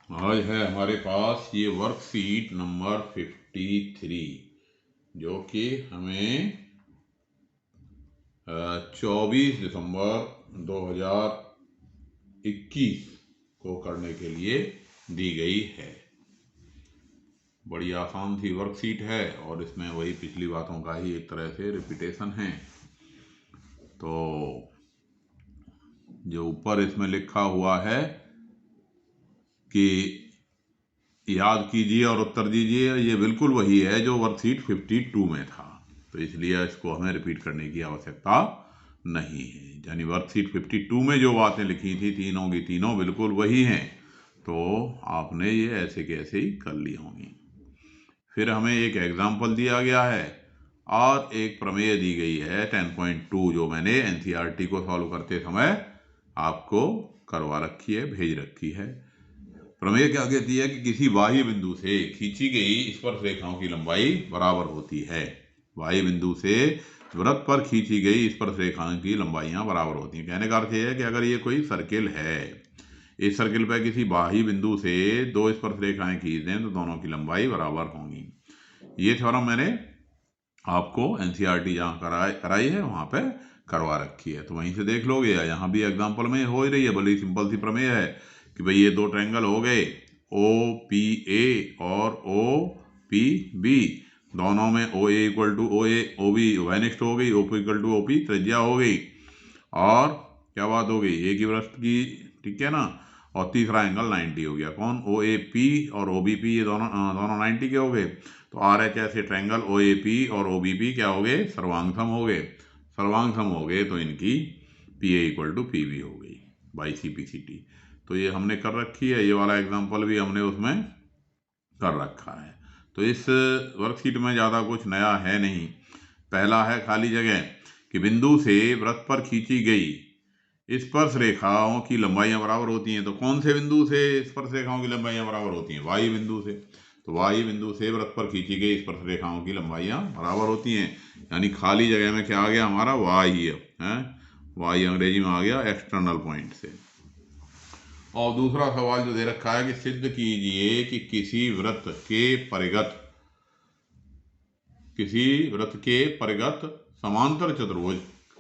आज है हमारे पास ये वर्कशीट नंबर 53 जो कि हमें 24 दिसंबर 2021 को करने के लिए दी गई है। बड़ी आसान सी वर्कशीट है और इसमें वही पिछली बातों का ही एक तरह से रिपीटेशन है। तो जो ऊपर इसमें लिखा हुआ है कि याद कीजिए और उत्तर दीजिए, ये बिल्कुल वही है जो वर्कशीट 52 में था, तो इसलिए इसको हमें रिपीट करने की आवश्यकता नहीं है। यानी वर्कशीट 52 में जो बातें लिखी थी तीनों की तीनों बिल्कुल वही हैं, तो आपने ये ऐसे के ऐसे ही कर ली होंगी। फिर हमें एक एग्जाम्पल दिया गया है और एक प्रमेय दी गई है 10.2 जो मैंने एनसीईआरटी को सॉल्व करते समय आपको करवा रखी है, भेज रखी है। प्रमेय क्या कहती है कि किसी बाह्य बिंदु से खींची गई स्पर्श रेखाओं की लंबाई बराबर होती है। बाह्य बिंदु से वृत्त पर खींची गई स्पर्श रेखाओं की लंबाइयां बराबर होती हैं। कहने का अर्थ यह है कि अगर ये कोई सर्किल है, इस सर्किल पर किसी बाह्य बिंदु से दो स्पर्श रेखाएं खींच दें तो दोनों की लंबाई बराबर होंगी। ये थ्योरम मैंने आपको एनसीईआरटी जहाँ कराई है वहां पे करवा रखी है, तो वहीं से देख लोगे। या यहाँ भी एग्जाम्पल में हो ही रही है, बड़ी सिंपल सी प्रमेय है कि भाई ये दो ट्रायंगल हो गए ओ पी ए और ओ पी बी, दोनों में O A equal to O A O B वाइनिस्ट हो गई, O P equal to O P त्रिज्या हो गई, और क्या बात हो गई, एक ही वृत्त की, ठीक है ना, और तीसरा एंगल 90 हो गया। कौन, ओ ए पी और ओ बी पी, ये दोनों 90 के हो गए। तो आर एच ऐसे ट्रायंगल ओ ए पी और ओ बी पी क्या हो गए, सर्वांगसम हो गए। सर्वांगसम हो गए तो इनकी P A equal to P B हो गई by C P C T. तो ये हमने कर रखी है, ये वाला एग्जाम्पल भी हमने उसमें कर रखा है। तो इस वर्कशीट में ज़्यादा कुछ नया है नहीं। पहला है खाली जगह कि बिंदु से वृत्त पर खींची गई स्पर्श रेखाओं की लंबाइयां बराबर होती हैं। तो कौन से बिंदु से स्पर्श रेखाओं की लंबाइयां बराबर होती हैं, वाही बिंदु से। तो वाही बिंदु से वृत्त पर खींची गई स्पर्श रेखाओं की लंबाइयां बराबर होती हैं। यानी खाली जगह में क्या आ गया हमारा, वाह्य है, वाह्य अंग्रेजी में आ गया एक्सटर्नल पॉइंट से। और दूसरा सवाल जो दे रखा है कि सिद्ध कीजिए कि किसी वृत्त के परिगत समांतर चतुर्भुज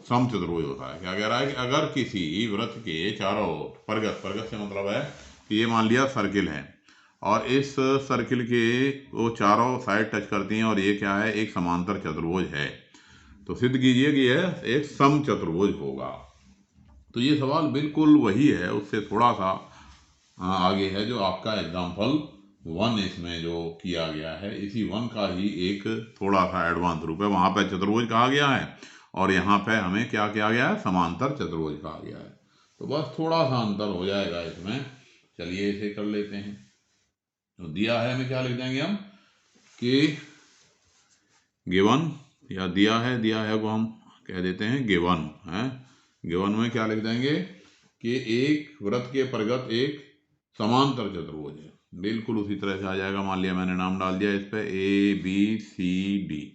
समचतुर्भुज होता है। क्या कह रहा है कि अगर किसी वृत्त के चारों परिगत से मतलब है कि ये मान लिया सर्किल है और इस सर्किल के वो चारों साइड टच करती हैं और ये क्या है, एक समांतर चतुर्भुज है, तो सिद्ध कीजिए कि यह एक समचतुर्भुज होगा। तो ये सवाल बिल्कुल वही है, उससे थोड़ा सा आगे है जो आपका एग्जाम्पल 1 इसमें जो किया गया है, इसी 1 का ही एक थोड़ा सा एडवांस रूप है। वहां पर चतुर्भुज कहा गया है और यहाँ पे हमें क्या किया गया है, समांतर चतुर्भुज कहा गया है। तो बस थोड़ा सा अंतर हो जाएगा इसमें। चलिए इसे कर लेते हैं। तो दिया है हमें, क्या लिख देंगे हम कि गिवन, या दिया है को हम कह देते हैं गिवन है। गिवन में क्या लिख देंगे कि एक वृत्त के परिगत एक समांतर चतुर्भुज है। बिल्कुल उसी तरह से आ जाएगा। मान लिया मैंने नाम डाल दिया इस पे ए बी सी डी,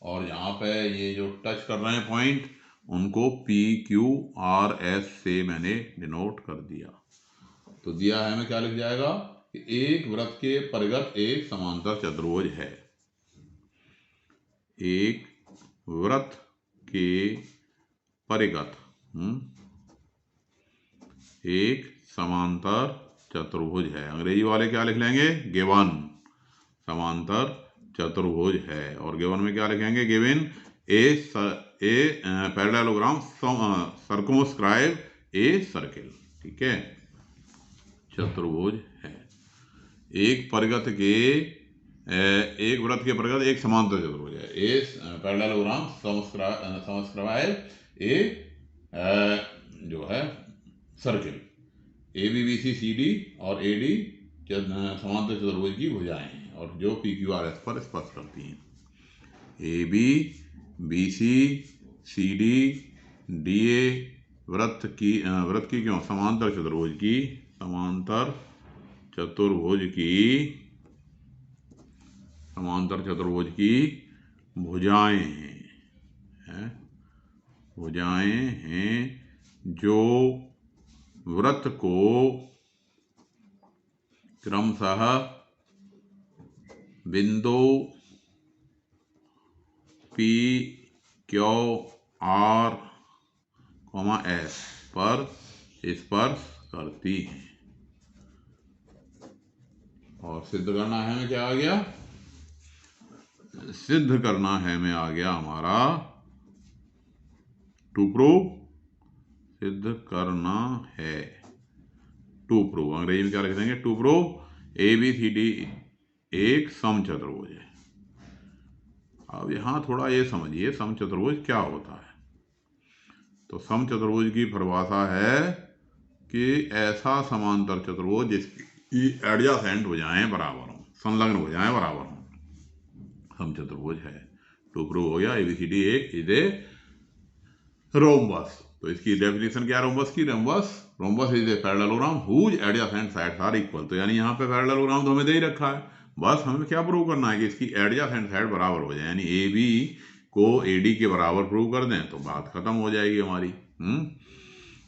और यहाँ पे ये जो टच कर रहे हैं पॉइंट उनको पी क्यू आर एस से मैंने डिनोट कर दिया। तो दिया है हमें, क्या लिख जाएगा कि एक वृत्त के परिगत एक समांतर चतुर्भुज है। एक वृत्त के परिगत एक समांतर चतुर्भुज है। अंग्रेजी वाले क्या लिख लेंगे, गिवन समांतर चतुर्भुज है। और गिवन में क्या लिखेंगे, given a parallelogram circumscribe a circle, ठीक है, चतुर्भुज है। एक परिगत के एक वृत्त के परिगत एक समांतर चतुर्भुज है। ए पैरेललोग्राम समस्क्राइब ए जो है circle, A B B C C D और ए डी समांतर चतुर्भुज की भुजाएं हैं और जो पी क्यू आर एस पर स्पर्श करती हैं। A B C C D D A वृत्त की क्यों, समांतर चतुर्भुज की भुजाएं हैं, भुजाएं हैं जो वृत्त को क्रमशः बिंदु P, Q, R, S पर स्पर्श करती हैं। और सिद्ध करना है में क्या आ गया? सिद्ध करना है में आ गया हमारा टू प्रूव, सिद्ध करना है, टू प्रूव। अंग्रेजी में क्या लिख देंगे? टू प्रूव ABCD एक समचतुर्भुज है। अब यहां थोड़ा ये समझिए समचतुर्भुज क्या होता है। तो समचतुर्भुज की परिभाषा है कि ऐसा समांतर चतुर्भुज जिसकी एडजासेंट भुजाएं बराबर हों, संलग्न भुजाएं बराबर हों, समचतुर्भुज है। टू प्रूव हो गया ABCD एक इज ए रोम्बस। तो इसकी डेफिनेशन क्या है रोम्बस की? Rhombus is a parallelogram whose adjacent sides are equal. तो यानी यहाँ पे पैरेललोग्राम तो हमें दे ही रखा है, बस हमें क्या प्रूव करना है कि इसकी एडजासेंट साइड बराबर हो जाए, यानी AB को AD के बराबर प्रूव कर दें तो बात खत्म हो जाएगी हमारी।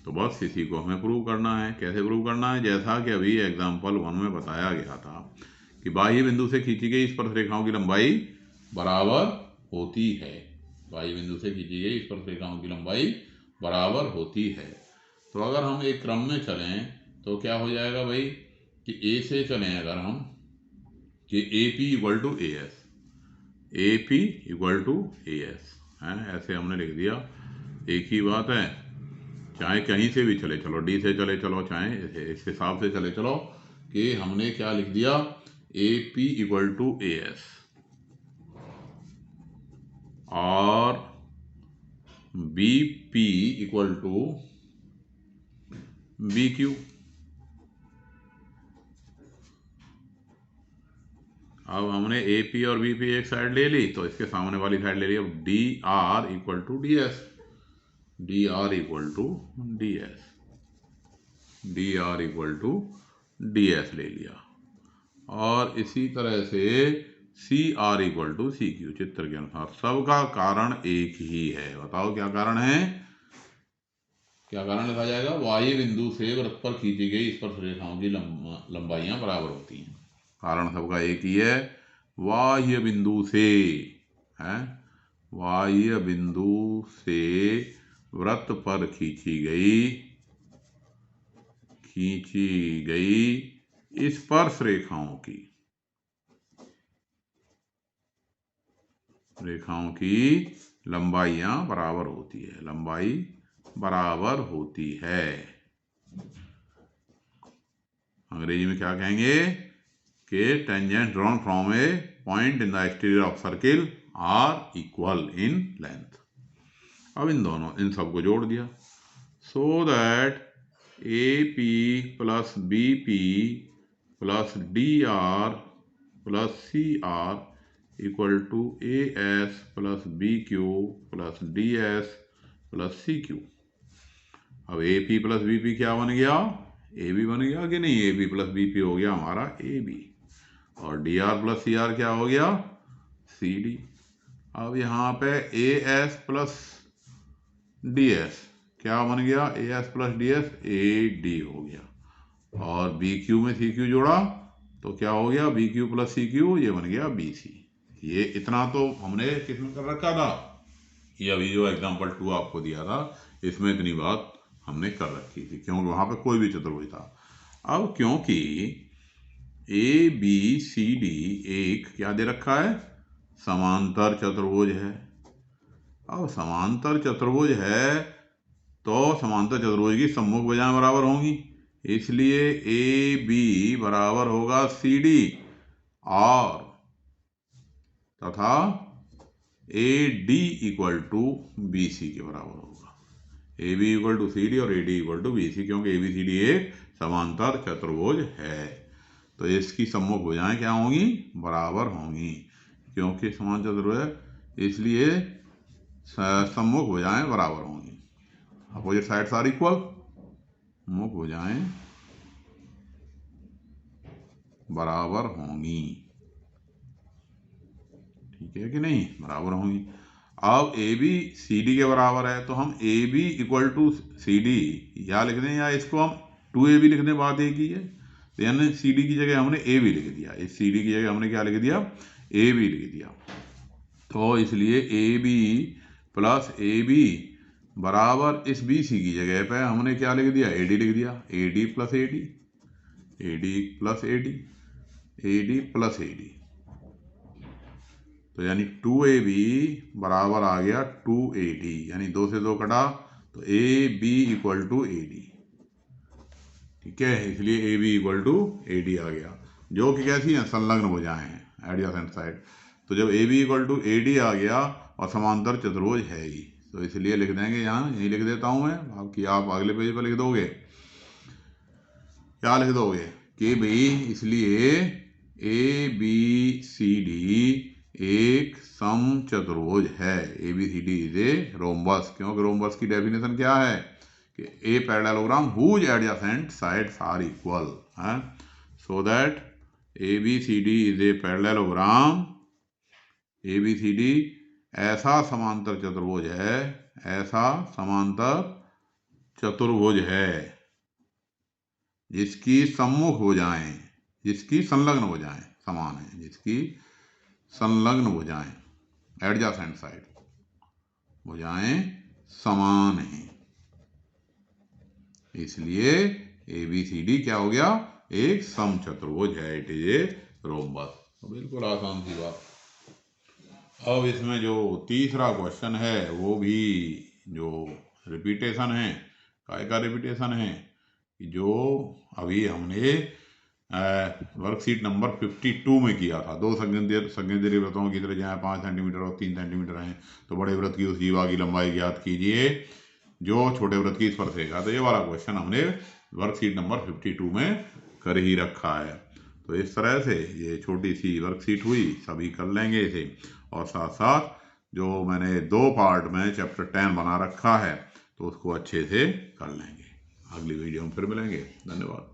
तो बस इसी को हमें प्रूव करना है। कैसे प्रूव करना है? जैसा कि अभी एग्जाम्पल 1 में बताया गया था कि बाह्य बिंदु से खींची गई स्पर्श रेखाओं की लंबाई बराबर होती है। बाह्य बिंदु से खींची गई स्पर्श रेखाओं की लंबाई बराबर होती है। तो अगर हम एक क्रम में चलें तो क्या हो जाएगा भाई कि A से चलें अगर हम कि AP equal to AS, AP equal to AS है, ऐसे हमने लिख दिया। एक ही बात है, चाहे कहीं से भी चले चलो, D से चले चलो, चाहे इस हिसाब से चले चलो कि हमने क्या लिख दिया? AP इक्वल टू AS और BP इक्वल टू BQ। अब हमने AP और BP एक साइड ले ली तो इसके सामने वाली साइड ले ली। अब DR equal to DS, DR equal to DS, DR equal to DS ले लिया। और इसी तरह से CR इक्वल टू CQ। चित्र के अनुसार सबका कारण एक ही है। बताओ क्या कारण है? क्या कारण लिखा जाएगा? बाह्य बिंदु से वृत्त पर खींची गई स्पर्श रेखाओं की लंबाइयां बराबर होती हैं। कारण सबका एक ही है, बाह्य बिंदु से है, बाह्य बिंदु से वृत्त पर खींची गई स्पर्श रेखाओं की लंबाइयां बराबर होती है, लंबाई बराबर होती है। अंग्रेजी में क्या कहेंगे कि tangent drawn from a point in the exterior of circle are equal in length. अब इन सबको जोड़ दिया so that AP plus BP plus DR plus CR equal to AS plus BQ plus DS plus CQ। अब AP plus BP क्या बन गया? AB बन गया कि नहीं? AB प्लस BP हो गया हमारा AB और DR प्लस CR क्या हो गया? CD। अब यहाँ पे AS प्लस DS क्या बन गया? AS प्लस DS AD हो गया और BQ में CQ जोड़ा तो क्या हो गया? BQ प्लस CQ ये बन गया BC। ये इतना तो हमने किसमें कर रखा था? ये अभी जो एग्जाम्पल 2 आपको दिया था इसमें इतनी बात हमने कर रखी थी क्योंकि वहां पे कोई भी चतुर्भुज था। अब क्योंकि ABCD एक क्या दे रखा है? समांतर चतुर्भुज है। अब समांतर चतुर्भुज है तो समांतर चतुर्भुज की सम्मुख भुजाएं बराबर होंगी, इसलिए AB बराबर होगा CD और तथा AD इक्वल टू BC के बराबर होगा। AB इक्वल टू CD और AD इक्वल टू BC क्योंकि ABCD एक समांतर चतुर्भुज है तो इसकी सम्मुख भुजाएं क्या होंगी? बराबर होंगी क्योंकि समांतर चतुर्भुज है इसलिए सम्मुख भुजाएं बराबर होंगी। अपोजिट साइड्स आर इक्वल, मुख भुजाएं बराबर होंगी। ठीक है कि नहीं? बराबर होंगी। अब AB CD के बराबर है तो हम AB इक्वल टू CD या लिख दें या इसको हम 2AB लिख दें, बात एक ही है। तो यानी सी डी की जगह हमने ए बी लिख दिया, इस सी डी की जगह हमने क्या लिख दिया, ए बी लिख दिया। तो इसलिए A B plus A B बराबर इस बी सी की जगह पे हमने क्या लिख दिया, ए डी लिख दिया, A D plus A D, A D plus A D, A D plus A D. तो यानी 2ab बराबर आ गया 2ad, यानी 2 से 2 कटा तो A B equal to A D. ठीक है, इसलिए A B equal to A D आ गया, जो कि कैसी है, संलग्न भुजाएं हैं, एडजेसेंट साइड। तो जब A B equal to A D आ गया और समांतर चतुर्भुज है ही, तो इसलिए लिख देंगे यहाँ, यही लिख देता हूँ मैं, आपकी आप अगले पेज पर लिख दोगे, क्या लिख दोगे कि भाई इसलिए ए बी सी डी एक समचतुर्भुज है, A B C D is a rhombus. क्योंकि रोम्बस की डेफिनेशन क्या है कि a parallelogram whose adjacent sides are equal है, so that A B C D is a parallelogram, A B C D ऐसा समांतर चतुर्भुज है, ऐसा समांतर चतुर्भुज है जिसकी सम्मुख भुजाएं, जिसकी संलग्न भुजाएं समान है, जिसकी संलग्न भुजाएं एडजेसेंट साइड भुजाएं समान हैं, इसलिए ए बी सी डी क्या हो गया, एक समचतुर्भुज है, इट इज ए रोम्बस। तो बिल्कुल आसान सी बात। अब इसमें जो तीसरा क्वेश्चन है वो भी जो रिपीटेशन है, काय का रिपीटेशन है कि जो अभी हमने वर्कशीट नंबर 52 में किया था, दो संकेंद्रीय वृत्तों की तरह जहाँ 5 सेंटीमीटर और 3 सेंटीमीटर हैं, तो बड़े वृत्त की उस जीवा की लंबाई ज्ञात कीजिए जो छोटे वृत्त की स्पर्शरेखा। तो ये वाला क्वेश्चन हमने वर्कशीट नंबर 52 में कर ही रखा है। तो इस तरह से ये छोटी सी वर्कशीट हुई, सभी कर लेंगे इसे, और साथ साथ जो मैंने 2 पार्ट में चैप्टर 10 बना रखा है तो उसको अच्छे से कर लेंगे। अगली वीडियो में फिर मिलेंगे, धन्यवाद।